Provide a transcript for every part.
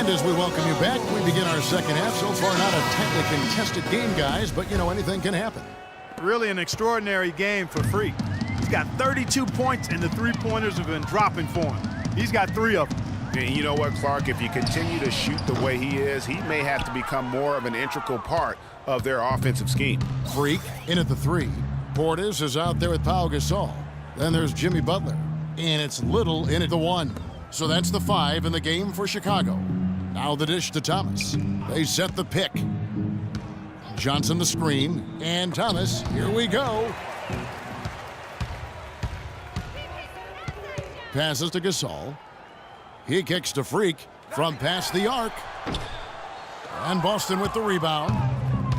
And as we welcome you back, we begin our second half. So far, not a tightly contested game, guys, but, you know, anything can happen. Really an extraordinary game for Freak. He's got 32 points, and the three-pointers have been dropping for him. He's got 3 of them. And you know what, Clark? If you continue to shoot the way he is, he may have to become more of an integral part of their offensive scheme. Freak in at the 3. Portis is out there with Pau Gasol. Then there's Jimmy Butler. And it's Little in at the 1. So that's the 5 in the game for Chicago. Now the dish to Thomas. They set the pick. Johnson the screen. And Thomas, here we go. Passes to Gasol. He kicks to Freak from past the arc. And Boston with the rebound.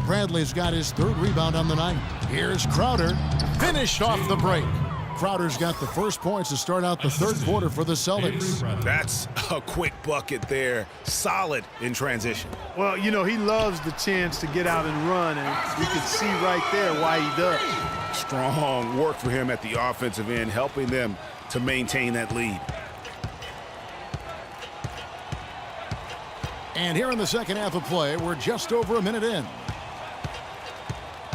Bradley's got his 3rd rebound on the night. Here's Crowder. Finished off the break. Crowder's got the first points to start out the 3rd quarter for the Celtics. That's a quick bucket there. Solid in transition. Well, you know, he loves the chance to get out and run, and you can see right there why he does. Strong work for him at the offensive end, helping them to maintain that lead. And here in the second half of play, we're just over a minute in.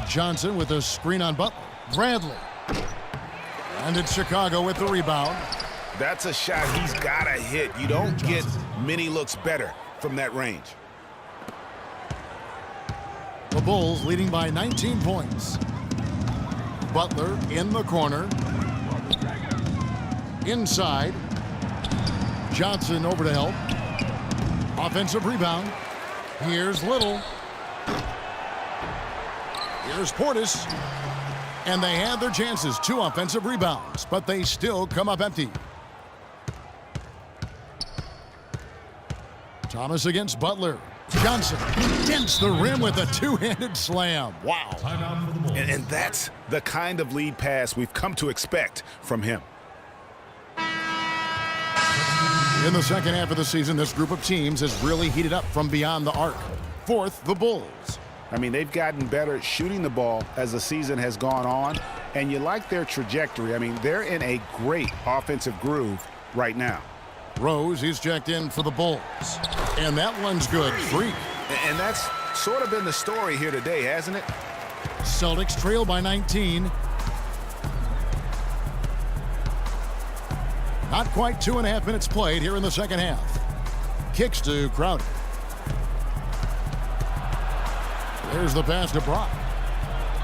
Johnson with a screen on Butler. Bradley. And it's Chicago with the rebound. That's a shot he's got to hit. You don't get many looks better from that range. The Bulls leading by 19 points. Butler in the corner. Inside. Johnson over to help. Offensive rebound. Here's Little. Here's Portis. And they had their chances. 2 offensive rebounds, but they still come up empty. Thomas against Butler. Johnson dents the rim with a 2-handed slam. Wow. And that's the kind of lead pass we've come to expect from him. In the second half of the season, this group of teams has really heated up from beyond the arc. 4th, the Bulls. I mean, they've gotten better at shooting the ball as the season has gone on, and you like their trajectory. I mean, they're in a great offensive groove right now. Rose, he's checked in for the Bulls. And that one's good. Freak. And that's sort of been the story here today, hasn't it? Celtics trail by 19. Not quite 2.5 minutes played here in the second half. Kicks to Crowder. There's the pass to Brock.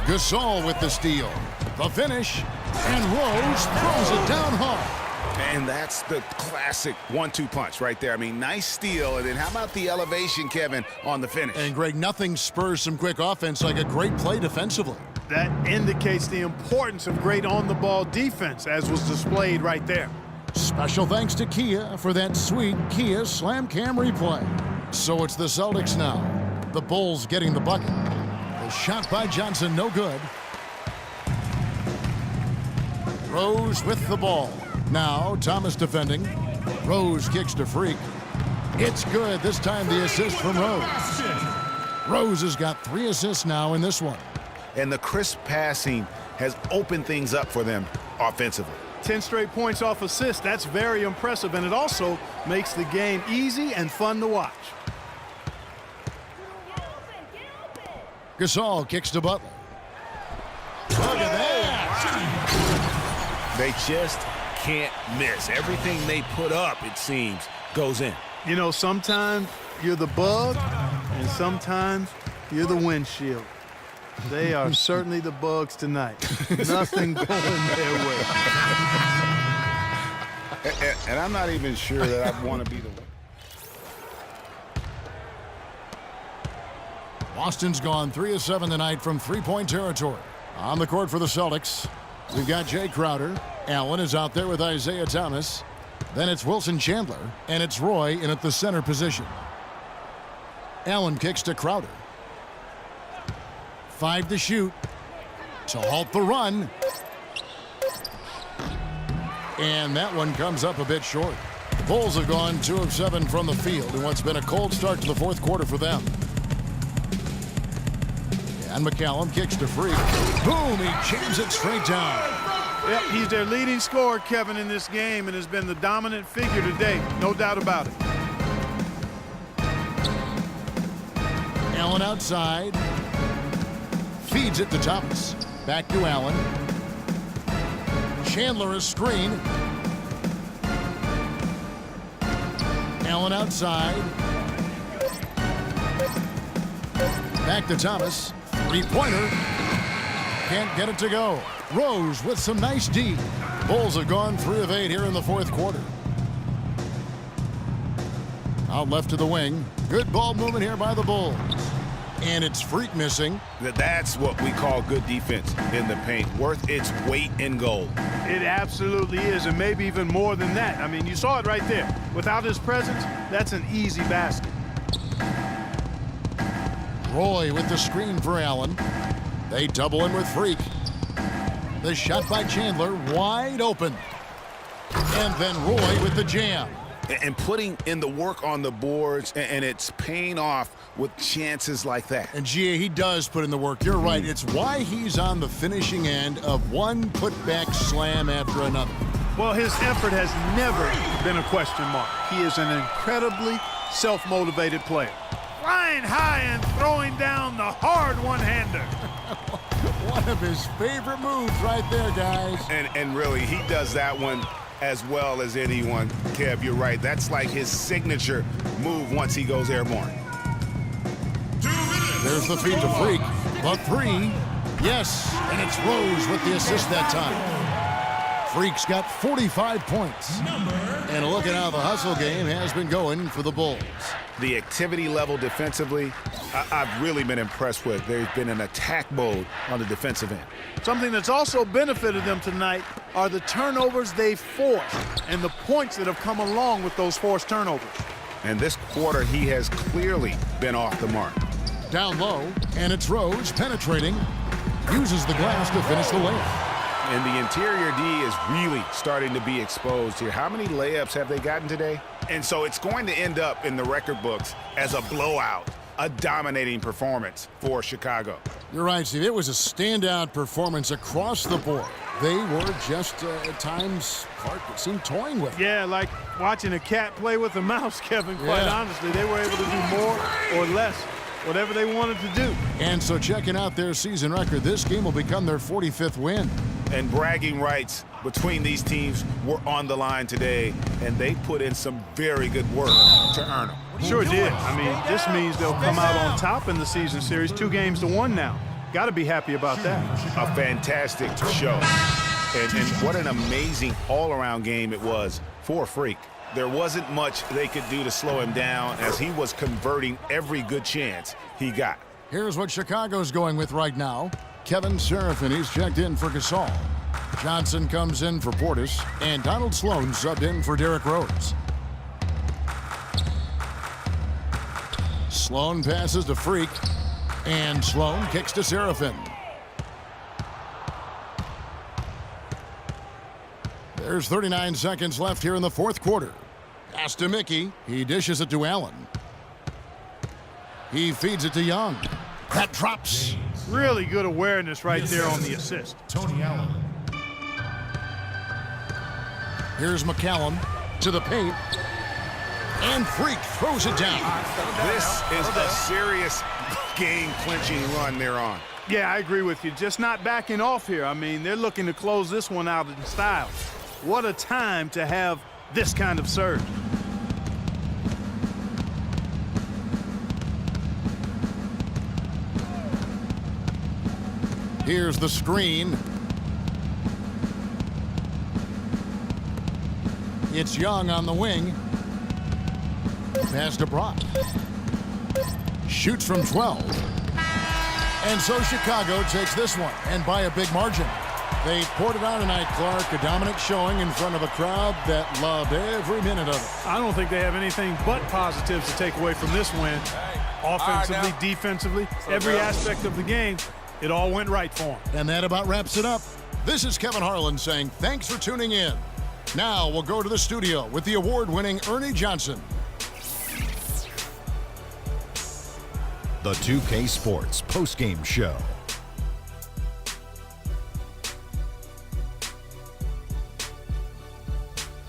Gasol with the steal. The finish. And Rose throws it down hard. And that's the classic 1-2 punch right there. I mean, nice steal. And then how about the elevation, Kevin, on the finish? And, Greg, nothing spurs some quick offense like a great play defensively. That indicates the importance of great on-the-ball defense, as was displayed right there. Special thanks to Kia for that sweet Kia Slam Cam replay. So it's the Celtics now. The Bulls getting the bucket. The shot by Johnson, no good. Rose with the ball. Now Thomas defending. Rose kicks to Freak. It's good. This time the assist from Rose. Rose has got 3 assists now in this one. And the crisp passing has opened things up for them offensively. 10 straight points off assists. That's very impressive, and it also makes the game easy and fun to watch. Gasol kicks to Butler. Look at that! They just can't miss. Everything they put up, it seems, goes in. You know, sometimes you're the bug, and sometimes you're the windshield. They are certainly the bugs tonight. Nothing going their way. And I'm not even sure that I want to be the one. Boston's gone 3 of 7 tonight from three-point territory. On the court for the Celtics, we've got Jay Crowder. Allen is out there with Isaiah Thomas. Then it's Wilson Chandler, and it's Roy in at the center position. Allen kicks to Crowder. 5 to shoot to halt the run. And that one comes up a bit short. The Bulls have gone 2 of 7 from the field in what's been a cold start to the fourth quarter for them. And McCallum kicks to Freak. Boom, he jams it straight down. Yep, he's their leading scorer, Kevin, in this game, and has been the dominant figure today. No doubt about it. Allen outside. Feeds it to Thomas. Back to Allen. Chandler a screen. Allen outside. Back to Thomas. Three-pointer. Can't get it to go. Rose with some nice D. Bulls have gone 3 of 8 here in the fourth quarter. Out left to the wing. Good ball movement here by the Bulls. And it's Freak missing. That's what we call good defense in the paint. Worth its weight in gold. It absolutely is, and maybe even more than that. I mean, you saw it right there. Without his presence, that's an easy basket. Roy with the screen for Allen. They double him with Freak. The shot by Chandler, wide open. And then Roy with the jam. And putting in the work on the boards, and it's paying off with chances like that. And Gia, he does put in the work. You're right. It's why he's on the finishing end of one putback slam after another. Well, his effort has never been a question mark. He is an incredibly self-motivated player. Flying high and throwing down the hard one-hander. One of his favorite moves right there, guys. And really, he does that one as well as anyone. Kev, you're right. That's like his signature move once he goes airborne. There's the feed to Freak. The three. Yes, and it's Rose with the assist that time. Freak's got 45 points. And look at how the hustle game has been going for the Bulls. The activity level defensively, I've really been impressed with. There's been an attack mode on the defensive end. Something that's also benefited them tonight are the turnovers they've forced and the points that have come along with those forced turnovers. And this quarter, he has clearly been off the mark. Down low, and it's Rose penetrating. Uses the glass to finish the layup. And the interior D is really starting to be exposed here. How many layups have they gotten today? And so it's going to end up in the record books as a blowout, a dominating performance for Chicago. You're right, Steve. It was a standout performance across the board. They were just, at times, Clark seemed toying with. Yeah, like watching a cat play with a mouse, Kevin, quite honestly. They were able to do more or less, whatever they wanted to do. And so checking out their season record, this game will become their 45th win. And bragging rights between these teams were on the line today, and they put in some very good work to earn them. Sure did. I mean, this means they'll come out on top in the season series, 2-1 now. Got to be happy about that. A fantastic show. And what an amazing all-around game it was for Freak. There wasn't much they could do to slow him down as he was converting every good chance he got. Here's what Chicago's going with right now. Kevin Seraphin, he's checked in for Gasol. Johnson comes in for Portis, and Donald Sloan subbed in for Derrick Rose. Sloan passes to Freak, and Sloan kicks to Seraphin. There's 39 seconds left here in the fourth quarter. Pass to Mickey. He dishes it to Allen. He feeds it to Young. That drops. Really good awareness right there on the assist. Tony Allen. Here's McCallum to the paint. And Freak throws it down. This is a serious game-clinching run they're on. Yeah, I agree with you. Just not backing off here. I mean, they're looking to close this one out in style. What a time to have this kind of surge. Here's the screen. It's Young on the wing. Pass to Brock. Shoots from 12. And so Chicago takes this one, and by a big margin. They poured it on tonight, Clark. A dominant showing in front of a crowd that loved every minute of it. I don't think they have anything but positives to take away from this win. Offensively, defensively, every aspect of the game, it all went right for them. And that about wraps it up. This is Kevin Harlan saying thanks for tuning in. Now we'll go to the studio with the award-winning Ernie Johnson. The 2K Sports postgame show.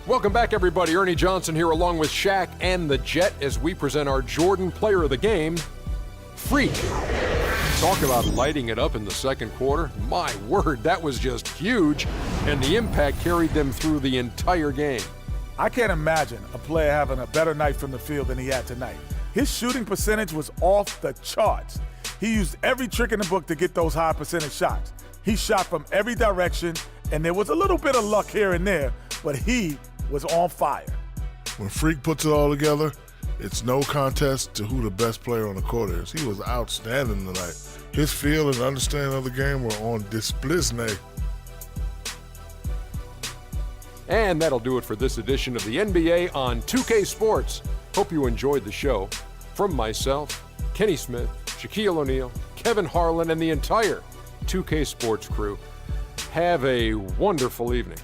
Welcome back, everybody. Ernie Johnson here along with Shaq and the Jet as we present our Jordan Player of the Game Freak. Talk about lighting it up in the second quarter. My word, that was just huge, and the impact carried them through the entire game. I can't imagine a player having a better night from the field than he had tonight. His shooting percentage was off the charts. He used every trick in the book to get those high percentage shots. He shot from every direction, and there was a little bit of luck here and there, but he was on fire. When Freak puts it all together, it's no contest to who the best player on the court is. He was outstanding tonight. His feel and understanding of the game were on display. And that'll do it for this edition of the NBA on 2K Sports. Hope you enjoyed the show. From myself, Kenny Smith, Shaquille O'Neal, Kevin Harlan, and the entire 2K Sports crew, have a wonderful evening.